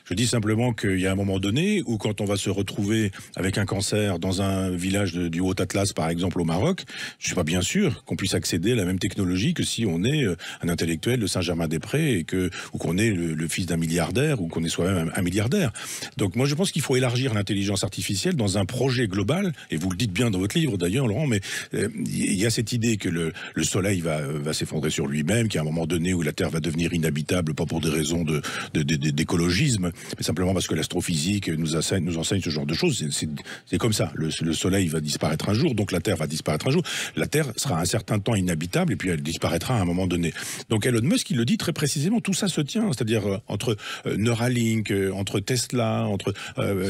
Je dis simplement qu'il y a un moment donné où quand quand on va se retrouver avec un cancer dans un village du Haut-Atlas, par exemple, au Maroc, je suis pas bien sûr qu'on puisse accéder à la même technologie que si on est un intellectuel de Saint-Germain-des-Prés ou qu'on est le fils d'un milliardaire ou qu'on est soi-même un milliardaire. Donc moi, je pense qu'il faut élargir l'intelligence artificielle dans un projet global, et vous le dites bien dans votre livre d'ailleurs, Laurent, mais il y a cette idée que le Soleil va s'effondrer sur lui-même, qu'à un moment donné où la Terre va devenir inhabitable, pas pour des raisons d'écologisme, mais simplement parce que l'astrophysique nous enseigne ce genre de choses. C'est comme ça. Le Soleil va disparaître un jour, donc la Terre va disparaître un jour. La Terre sera un certain temps inhabitable et puis elle disparaîtra à un moment donné. Donc Elon Musk, il le dit très précisément, tout ça se tient, c'est-à-dire entre Neuralink, entre Tesla, entre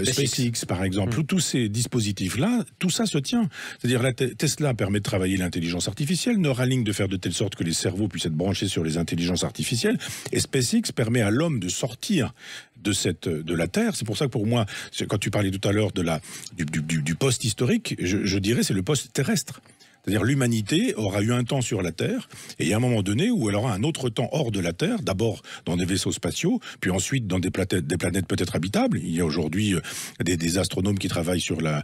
SpaceX par exemple, tous ces dispositifs-là, tout ça se tient. C'est-à-dire Tesla permet de travailler l'intelligence artificielle, Neuralink de faire de telle sorte que les cerveaux puissent être branchés sur les intelligences artificielles, et SpaceX permet à l'homme de sortir de la Terre. C'est pour ça que pour moi, quand tu parlais tout à l'heure du poste historique, je dirais c'est le poste terrestre. C'est-à-dire l'humanité aura eu un temps sur la Terre, et il y a un moment donné où elle aura un autre temps hors de la Terre, d'abord dans des vaisseaux spatiaux, puis ensuite dans des planètes peut-être habitables. Il y a aujourd'hui des astronomes qui travaillent sur la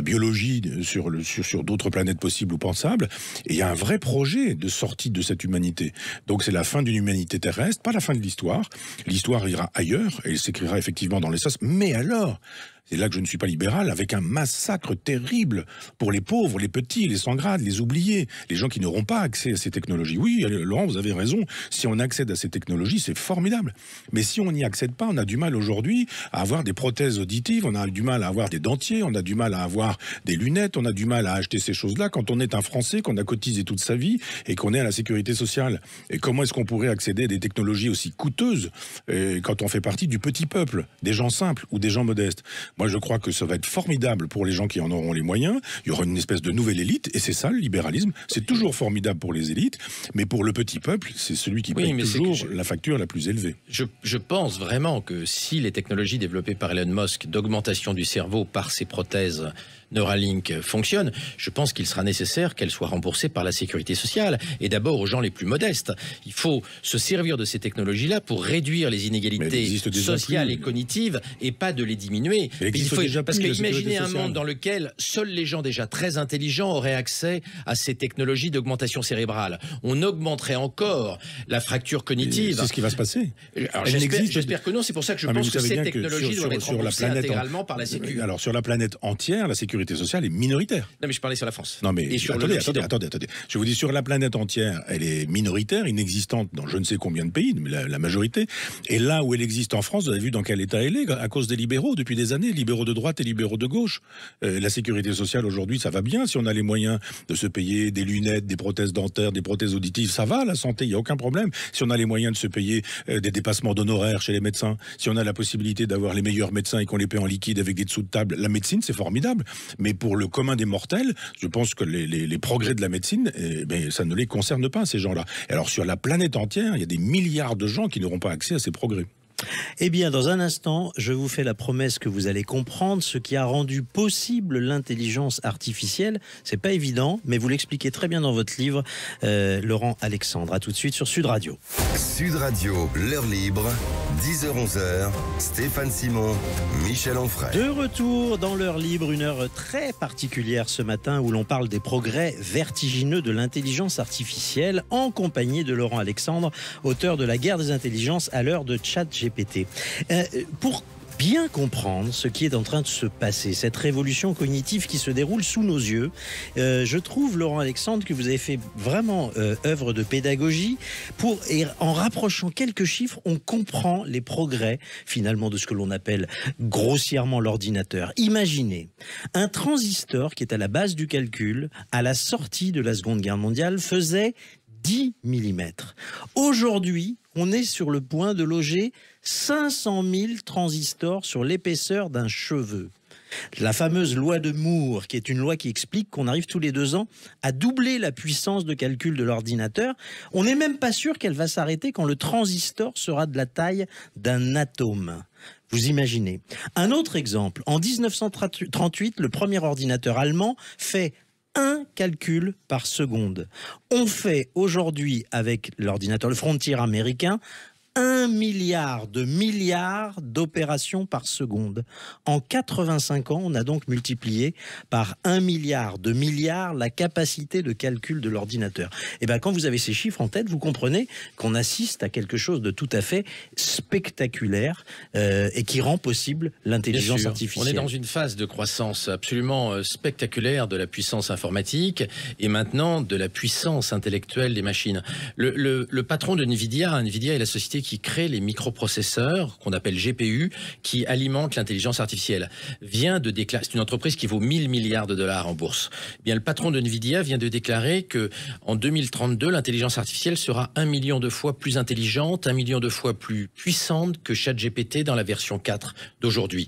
biologie, sur d'autres planètes possibles ou pensables, et il y a un vrai projet de sortie de cette humanité. Donc c'est la fin d'une humanité terrestre, pas la fin de l'histoire. L'histoire ira ailleurs, et elle s'écrira effectivement dans l'espace, mais alors... C'est là que je ne suis pas libéral, avec un massacre terrible pour les pauvres, les petits, les sans-grades, les oubliés, les gens qui n'auront pas accès à ces technologies. Oui, Laurent, vous avez raison, si on accède à ces technologies, c'est formidable. Mais si on n'y accède pas, on a du mal aujourd'hui à avoir des prothèses auditives, on a du mal à avoir des dentiers, on a du mal à avoir des lunettes, on a du mal à acheter ces choses-là quand on est un Français, qu'on a cotisé toute sa vie et qu'on est à la sécurité sociale. Et comment est-ce qu'on pourrait accéder à des technologies aussi coûteuses quand on fait partie du petit peuple, des gens simples ou des gens modestes? Moi, je crois que ça va être formidable pour les gens qui en auront les moyens. Il y aura une espèce de nouvelle élite, et c'est ça, le libéralisme. C'est toujours formidable pour les élites, mais pour le petit peuple, c'est celui qui paye toujours la facture la plus élevée. Je pense vraiment que si les technologies développées par Elon Musk d'augmentation du cerveau par ces prothèses Neuralink fonctionnent, je pense qu'il sera nécessaire qu'elles soient remboursées par la sécurité sociale, et d'abord aux gens les plus modestes. Il faut se servir de ces technologies-là pour réduire les inégalités sociales et cognitives, et pas de les diminuer. Parce qu'imaginez un monde dans lequel seuls les gens déjà très intelligents auraient accès à ces technologies d'augmentation cérébrale. On augmenterait encore la fracture cognitive. C'est ce qui va se passer. J'espère que non, c'est pour ça que je pense que ces technologies doivent être remboursées intégralement par la sécurité. Alors sur la planète entière, la sécurité sociale est minoritaire. Non mais je parlais sur la France. Non mais attendez. Je vous dis, sur la planète entière, elle est minoritaire, inexistante dans je ne sais combien de pays, la majorité. Et là où elle existe en France, vous avez vu dans quel état elle est, à cause des libéraux depuis des années, libéraux de droite et libéraux de gauche. La sécurité sociale aujourd'hui, ça va bien. Si on a les moyens de se payer des lunettes, des prothèses dentaires, des prothèses auditives, ça va, la santé, il n'y a aucun problème. Si on a les moyens de se payer des dépassements d'honoraires chez les médecins, si on a la possibilité d'avoir les meilleurs médecins et qu'on les paie en liquide avec des dessous de table, la médecine, c'est formidable. Mais pour le commun des mortels, je pense que les progrès de la médecine, ça ne les concerne pas, ces gens-là. Alors sur la planète entière, il y a des milliards de gens qui n'auront pas accès à ces progrès. Eh bien, dans un instant, je vous fais la promesse que vous allez comprendre ce qui a rendu possible l'intelligence artificielle. C'est pas évident, mais vous l'expliquez très bien dans votre livre, Laurent Alexandre. À tout de suite sur Sud Radio. Sud Radio, l'heure libre, 10h-11h, Stéphane Simon, Michel Onfray. De retour dans l'heure libre, une heure très particulière ce matin où l'on parle des progrès vertigineux de l'intelligence artificielle en compagnie de Laurent Alexandre, auteur de La guerre des intelligences à l'heure de ChatGPT. Pour bien comprendre ce qui est en train de se passer, cette révolution cognitive qui se déroule sous nos yeux, je trouve, Laurent Alexandre, que vous avez fait vraiment œuvre de pédagogie et en rapprochant quelques chiffres, on comprend les progrès finalement de ce que l'on appelle grossièrement l'ordinateur. Imaginez un transistor qui est à la base du calcul, à la sortie de la Seconde Guerre mondiale, faisait 10 mm. Aujourd'hui, on est sur le point de loger 500 000 transistors sur l'épaisseur d'un cheveu. La fameuse loi de Moore, qui est une loi qui explique qu'on arrive tous les 2 ans à doubler la puissance de calcul de l'ordinateur. On n'est même pas sûr qu'elle va s'arrêter quand le transistor sera de la taille d'un atome. Vous imaginez. Un autre exemple, en 1938, le premier ordinateur allemand fait 1 calcul par seconde. On fait aujourd'hui avec l'ordinateur, le Frontier américain, 1 milliard d'opérations par seconde. En 85 ans, on a donc multiplié par 1 milliard la capacité de calcul de l'ordinateur. Et bien, quand vous avez ces chiffres en tête, vous comprenez qu'on assiste à quelque chose de tout à fait spectaculaire et qui rend possible l'intelligence artificielle. On est dans une phase de croissance absolument spectaculaire de la puissance informatique et maintenant de la puissance intellectuelle des machines. Le patron de Nvidia est la société qui crée les microprocesseurs qu'on appelle GPU qui alimentent l'intelligence artificielle. C'est une entreprise qui vaut 1000 milliards de dollars en bourse. Eh bien, le patron de Nvidia vient de déclarer que en 2032, l'intelligence artificielle sera 1 million de fois plus intelligente, 1 million de fois plus puissante que ChatGPT dans la version 4 d'aujourd'hui.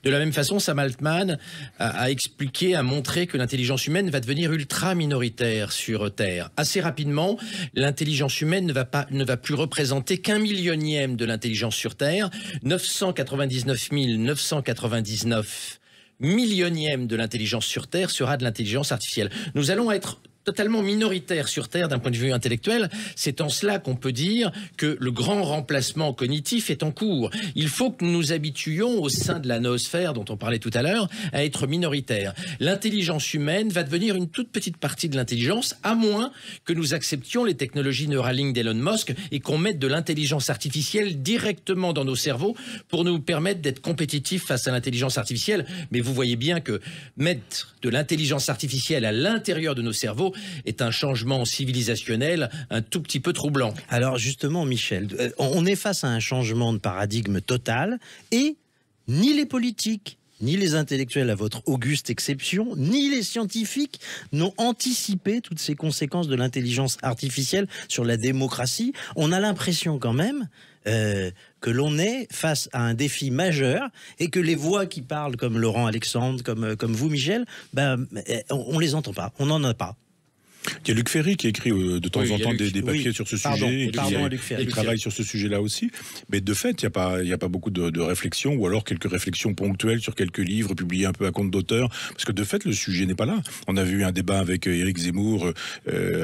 De la même façon, Sam Altman a expliqué, a montré que l'intelligence humaine va devenir ultra minoritaire sur Terre. Assez rapidement, l'intelligence humaine ne va plus représenter qu'1 millionième de l'intelligence sur Terre, 999 999 millionième de l'intelligence sur Terre sera de l'intelligence artificielle. Nous allons être totalement minoritaire sur Terre d'un point de vue intellectuel. C'est en cela qu'on peut dire que le grand remplacement cognitif est en cours. Il faut que nous nous habituions au sein de la noosphère dont on parlait tout à l'heure à être minoritaire. L'intelligence humaine va devenir une toute petite partie de l'intelligence, à moins que nous acceptions les technologies Neuralink d'Elon Musk et qu'on mette de l'intelligence artificielle directement dans nos cerveaux pour nous permettre d'être compétitifs face à l'intelligence artificielle. Mais vous voyez bien que mettre de l'intelligence artificielle à l'intérieur de nos cerveaux est un changement civilisationnel un tout petit peu troublant. Alors justement, Michel, on est face à un changement de paradigme total et ni les politiques, ni les intellectuels à votre auguste exception, ni les scientifiques n'ont anticipé toutes ces conséquences de l'intelligence artificielle sur la démocratie. On a l'impression quand même que l'on est face à un défi majeur et que les voix qui parlent comme Laurent Alexandre, comme vous Michel, on les entend pas, on n'en a pas. Il y a Luc Ferry qui écrit de temps en temps des papiers sur ce sujet. Il travaille sur ce sujet-là aussi. Mais de fait, il n'y a pas beaucoup de réflexions, ou alors quelques réflexions ponctuelles sur quelques livres publiés un peu à compte d'auteur. Parce que de fait, le sujet n'est pas là. On avait eu un débat avec Éric Zemmour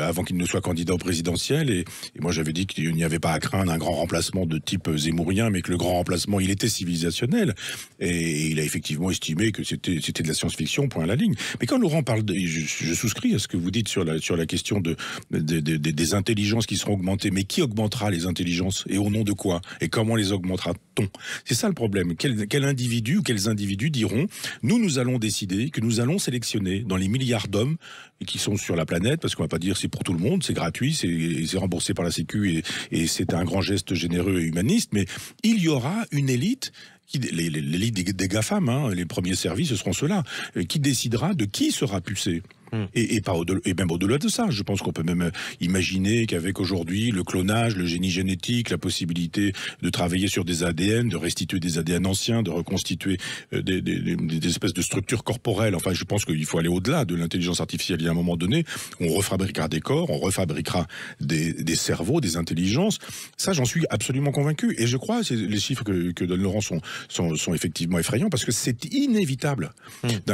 avant qu'il ne soit candidat au présidentiel. Et moi, j'avais dit qu'il n'y avait pas à craindre un grand remplacement de type zémourien, mais que le grand remplacement, il était civilisationnel. Et il a effectivement estimé que c'était de la science-fiction, point à la ligne. Mais quand Laurent parle, je souscris à ce que vous dites sur la question des intelligences qui seront augmentées, mais qui augmentera les intelligences et au nom de quoi et comment les augmentera-t-on? C'est ça le problème. Quel individu ou quels individus diront nous allons décider que nous allons sélectionner dans les milliards d'hommes qui sont sur la planète, parce qu'on va pas dire c'est pour tout le monde, c'est gratuit, c'est remboursé par la Sécu et c'est un grand geste généreux et humaniste, mais il y aura une élite l'élite des GAFAM, les premiers services, ce seront ceux-là, qui décidera de qui sera pucé. Et même au-delà de ça, je pense qu'on peut même imaginer qu'avec aujourd'hui le clonage, le génie génétique, la possibilité de travailler sur des ADN, de restituer des ADN anciens, de reconstituer des espèces de structures corporelles. Enfin, je pense qu'il faut aller au-delà de l'intelligence artificielle. Il y a un moment donné, on refabriquera des corps, on refabriquera des cerveaux, des intelligences. Ça, j'en suis absolument convaincu. Et je crois, les chiffres que donne Laurent sont effectivement effrayants parce que c'est inévitable.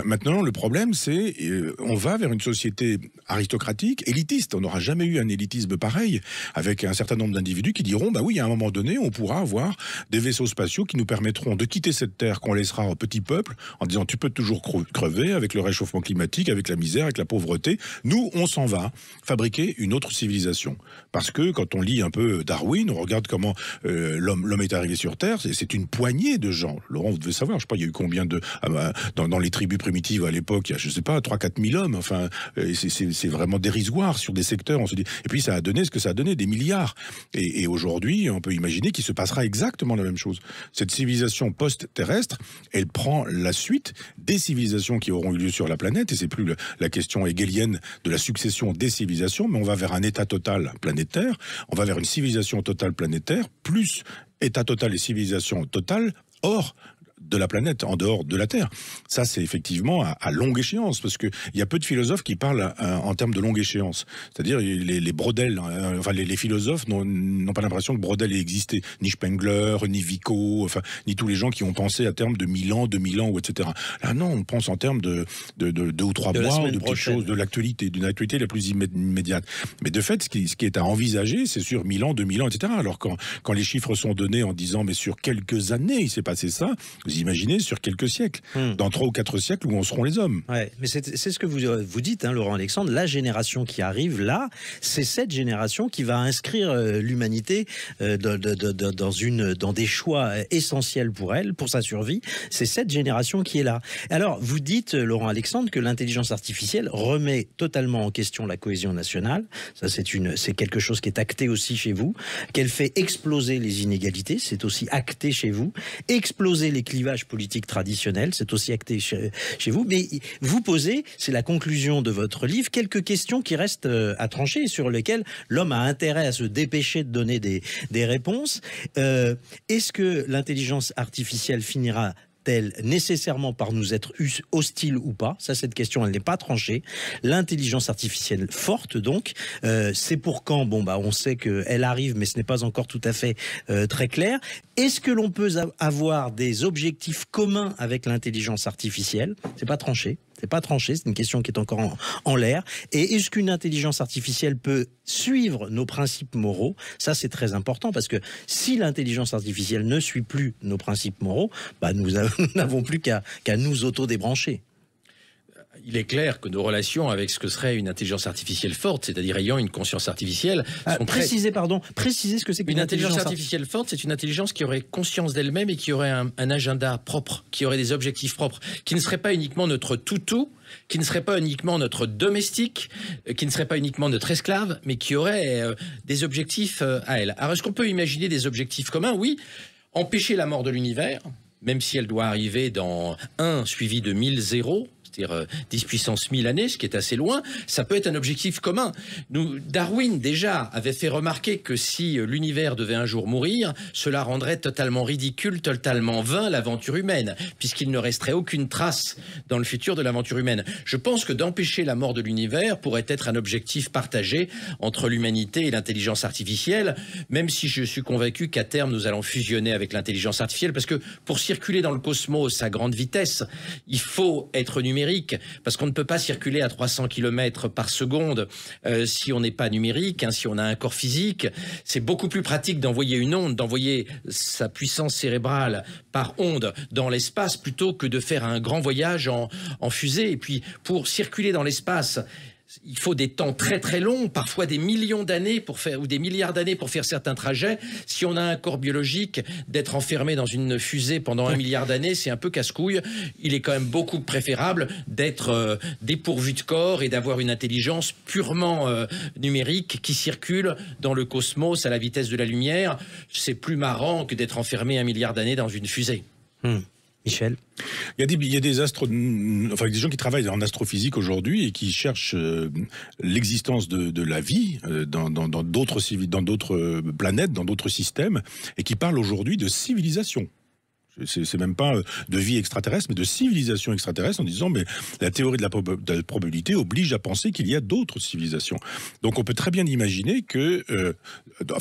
Maintenant, le problème, c'est on va vers une société aristocratique, élitiste. On n'aura jamais eu un élitisme pareil, avec un certain nombre d'individus qui diront, bah oui, à un moment donné, on pourra avoir des vaisseaux spatiaux qui nous permettront de quitter cette terre qu'on laissera au petit peuple, en disant, tu peux toujours crever avec le réchauffement climatique, avec la misère, avec la pauvreté. Nous, on s'en va fabriquer une autre civilisation. Parce que quand on lit un peu Darwin, on regarde comment l'homme est arrivé sur Terre, c'est une poignée de gens. Laurent, vous devez savoir, je sais pas, il y a eu combien dans les tribus primitives à l'époque, il y a, je sais pas, 3-4 000 hommes, enfin, c'est vraiment dérisoire sur des secteurs, on se dit. Et puis ça a donné ce que ça a donné, des milliards. Et aujourd'hui, on peut imaginer qu'il se passera exactement la même chose. Cette civilisation post-terrestre, elle prend la suite des civilisations qui auront eu lieu sur la planète, et c'est plus la question hegelienne de la succession des civilisations, mais on va vers un état total planétaire, on va vers une civilisation totale planétaire, plus état total et civilisation totale, hors de la planète, en dehors de la Terre. Ça, c'est effectivement à longue échéance, parce qu'il y a peu de philosophes qui parlent en termes de longue échéance. C'est-à-dire les Brodel, enfin les philosophes n'ont pas l'impression que Brodel ait existé, ni Spengler, ni Vico, enfin ni tous les gens qui ont pensé à terme de 1000 ans, 2000 ans, ou etc. Là, non, on pense en termes de 2 ou 3 mois, ou de petites choses, de l'actualité, d'une actualité la plus immédiate. Mais de fait, ce qui est à envisager, c'est sur 1000 ans, 2000 ans, etc. Alors quand les chiffres sont donnés en disant mais sur quelques années il s'est passé ça, vous imaginez sur quelques siècles, dans 3 ou 4 siècles où en seront les hommes. Ouais, mais c'est ce que vous dites, hein, Laurent Alexandre, la génération qui arrive là, c'est cette génération qui va inscrire l'humanité dans des choix essentiels pour elle, pour sa survie. C'est cette génération qui est là. Alors, vous dites, Laurent Alexandre, que l'intelligence artificielle remet totalement en question la cohésion nationale. Ça, c'est quelque chose qui est acté aussi chez vous. Qu'elle fait exploser les inégalités, c'est aussi acté chez vous. Exploser les clivages politiques traditionnels, c'est aussi acté chez vous. Mais vous posez, c'est la conclusion de votre livre, quelques questions qui restent à trancher et sur lesquelles l'homme a intérêt à se dépêcher de donner des réponses. Est-ce que l'intelligence artificielle finira-t-elle nécessairement par nous être hostile ou pas? Ça, cette question, elle n'est pas tranchée. L'intelligence artificielle forte, donc, c'est pour quand? Bon, bah, on sait qu'elle arrive, mais ce n'est pas encore tout à fait très clair. Est-ce que l'on peut avoir des objectifs communs avec l'intelligence artificielle? C'est pas tranché. C'est pas tranché, c'est une question qui est encore en l'air. Et est-ce qu'une intelligence artificielle peut suivre nos principes moraux? Ça, c'est très important, parce que si l'intelligence artificielle ne suit plus nos principes moraux, bah, nous n'avons plus qu'à nous auto-débrancher. Il est clair que nos relations avec ce que serait une intelligence artificielle forte, c'est-à-dire ayant une conscience artificielle, sont précisez ce que c'est qu'une intelligence artificielle forte. C'est une intelligence qui aurait conscience d'elle-même et qui aurait un agenda propre, qui aurait des objectifs propres, qui ne serait pas uniquement notre toutou, qui ne serait pas uniquement notre domestique, qui ne serait pas uniquement notre esclave, mais qui aurait des objectifs à elle. Alors, est-ce qu'on peut imaginer des objectifs communs? Oui, empêcher la mort de l'univers, même si elle doit arriver dans 1 suivi de 1000 zéros, c'est-à-dire 10 puissance 1000 années, ce qui est assez loin, ça peut être un objectif commun. Darwin, déjà, avait fait remarquer que si l'univers devait un jour mourir, cela rendrait totalement ridicule, totalement vain l'aventure humaine, puisqu'il ne resterait aucune trace dans le futur de l'aventure humaine. Je pense que d'empêcher la mort de l'univers pourrait être un objectif partagé entre l'humanité et l'intelligence artificielle, même si je suis convaincu qu'à terme, nous allons fusionner avec l'intelligence artificielle, parce que pour circuler dans le cosmos à grande vitesse, il faut être numérique, parce qu'on ne peut pas circuler à 300 km par seconde si on n'est pas numérique, hein, si on a un corps physique. C'est beaucoup plus pratique d'envoyer une onde, d'envoyer sa puissance cérébrale par onde dans l'espace, plutôt que de faire un grand voyage en fusée. Et puis, pour circuler dans l'espace, il faut des temps très très longs, parfois des millions d'années ou des milliards d'années pour faire certains trajets. Si on a un corps biologique, d'être enfermé dans une fusée pendant 1 milliard d'années, c'est un peu casse-couille. Il est quand même beaucoup préférable d'être dépourvu de corps et d'avoir une intelligence purement numérique qui circule dans le cosmos à la vitesse de la lumière. C'est plus marrant que d'être enfermé 1 milliard d'années dans une fusée. Michel? Il y a des des gens qui travaillent en astrophysique aujourd'hui et qui cherchent l'existence de la vie dans d'autres planètes, dans d'autres systèmes, et qui parlent aujourd'hui de civilisation. C'est même pas de vie extraterrestre, mais de civilisation extraterrestre, en disant mais la théorie de la probabilité oblige à penser qu'il y a d'autres civilisations. Donc on peut très bien imaginer que,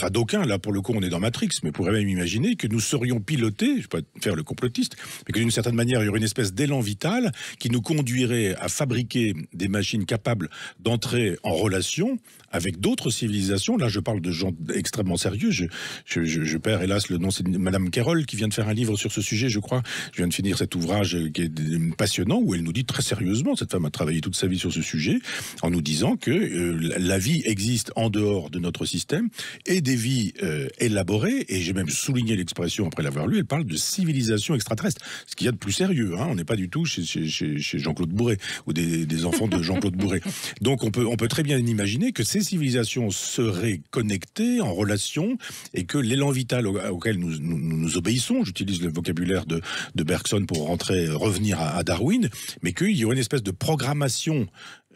d'aucuns, là pour le coup on est dans Matrix, mais pourrait même imaginer que nous serions pilotés, je ne vais pas faire le complotiste, mais que d'une certaine manière il y aurait une espèce d'élan vital qui nous conduirait à fabriquer des machines capables d'entrer en relation avec d'autres civilisations. Là je parle de gens extrêmement sérieux, je perds hélas le nom, c'est Madame Carroll qui vient de faire un livre sur ce sujet, je crois. Je viens de finir cet ouvrage qui est passionnant, où elle nous dit très sérieusement, cette femme a travaillé toute sa vie sur ce sujet, en nous disant que la vie existe en dehors de notre système, et des vies élaborées, et j'ai même souligné l'expression après l'avoir lu, elle parle de civilisation extraterrestre, ce qu'il y a de plus sérieux, hein. On n'est pas du tout chez Jean-Claude Bourret, ou des enfants de Jean-Claude Bourret. Donc on peut très bien imaginer que ces civilisations seraient connectées, en relation, et que l'élan vital auquel nous obéissons, j'utilise le vocabulaire de Bergson pour revenir à Darwin, mais qu'il y aurait une espèce de programmation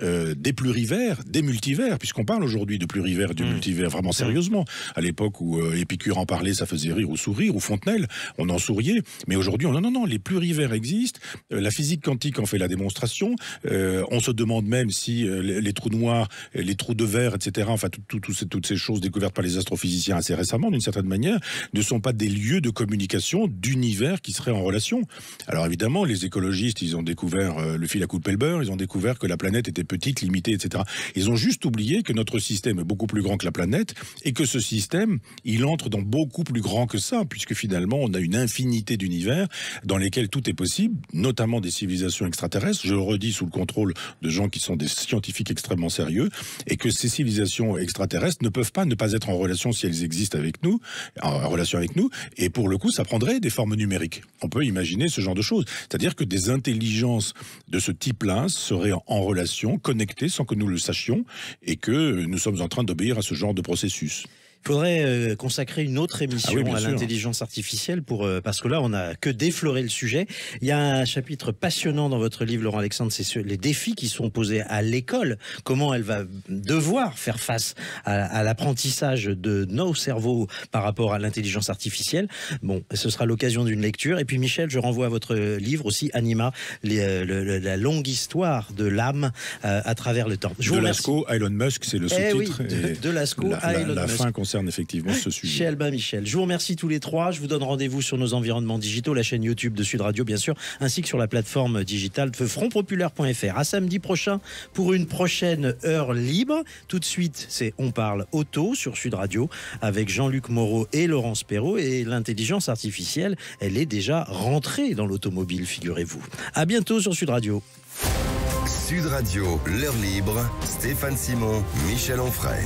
des plurivers, des multivers, puisqu'on parle aujourd'hui de plurivers et de multivers vraiment sérieusement. À l'époque où Épicure en parlait, ça faisait rire ou sourire, ou Fontenelle, on en souriait. Mais aujourd'hui, non, les plurivers existent. La physique quantique en fait la démonstration. On se demande même si les trous noirs, les trous de verre, etc., enfin toutes ces choses découvertes par les astrophysiciens assez récemment, d'une certaine manière, ne sont pas des lieux de communication d'univers qui seraient en relation. Alors évidemment, les écologistes, ils ont découvert le fil à couper le beurre, ils ont découvert que la planète était petite, limitée, etc. Ils ont juste oublié que notre système est beaucoup plus grand que la planète et que ce système, il entre dans beaucoup plus grand que ça, puisque finalement, on a une infinité d'univers dans lesquels tout est possible, notamment des civilisations extraterrestres. Je le redis sous le contrôle de gens qui sont des scientifiques extrêmement sérieux, et que ces civilisations extraterrestres ne peuvent pas ne pas être en relation si elles existent avec nous, en relation avec nous, et pour le coup, ça prendrait des formes numériques. On peut imaginer ce genre de choses. C'est-à-dire que des intelligences de ce type-là seraient en relation, connectées sans que nous le sachions, et que nous sommes en train d'obéir à ce genre de processus. Il faudrait consacrer une autre émission à l'intelligence artificielle parce que là, on n'a que défloré le sujet. Il y a un chapitre passionnant dans votre livre, Laurent Alexandre, c'est les défis qui sont posés à l'école. Comment elle va devoir faire face à l'apprentissage de nos cerveaux par rapport à l'intelligence artificielle. Bon, ce sera l'occasion d'une lecture. Et puis Michel, je renvoie à votre livre aussi, Anima, la longue histoire de l'âme à travers le temps. De Lascaux à Elon Musk, c'est le sous-titre. De Lascaux à Elon Musk. La fin concerne effectivement ce sujet. Chez Albin Michel. Je vous remercie tous les trois. Je vous donne rendez-vous sur nos environnements digitaux, la chaîne YouTube de Sud Radio, bien sûr, ainsi que sur la plateforme digitale de frontpopulaire.fr. À samedi prochain pour une prochaine heure libre. Tout de suite, c'est On parle auto sur Sud Radio avec Jean-Luc Moreau et Laurence Perrault. Et l'intelligence artificielle, elle est déjà rentrée dans l'automobile, figurez-vous. À bientôt sur Sud Radio. Sud Radio, l'heure libre, Stéphane Simon, Michel Onfray.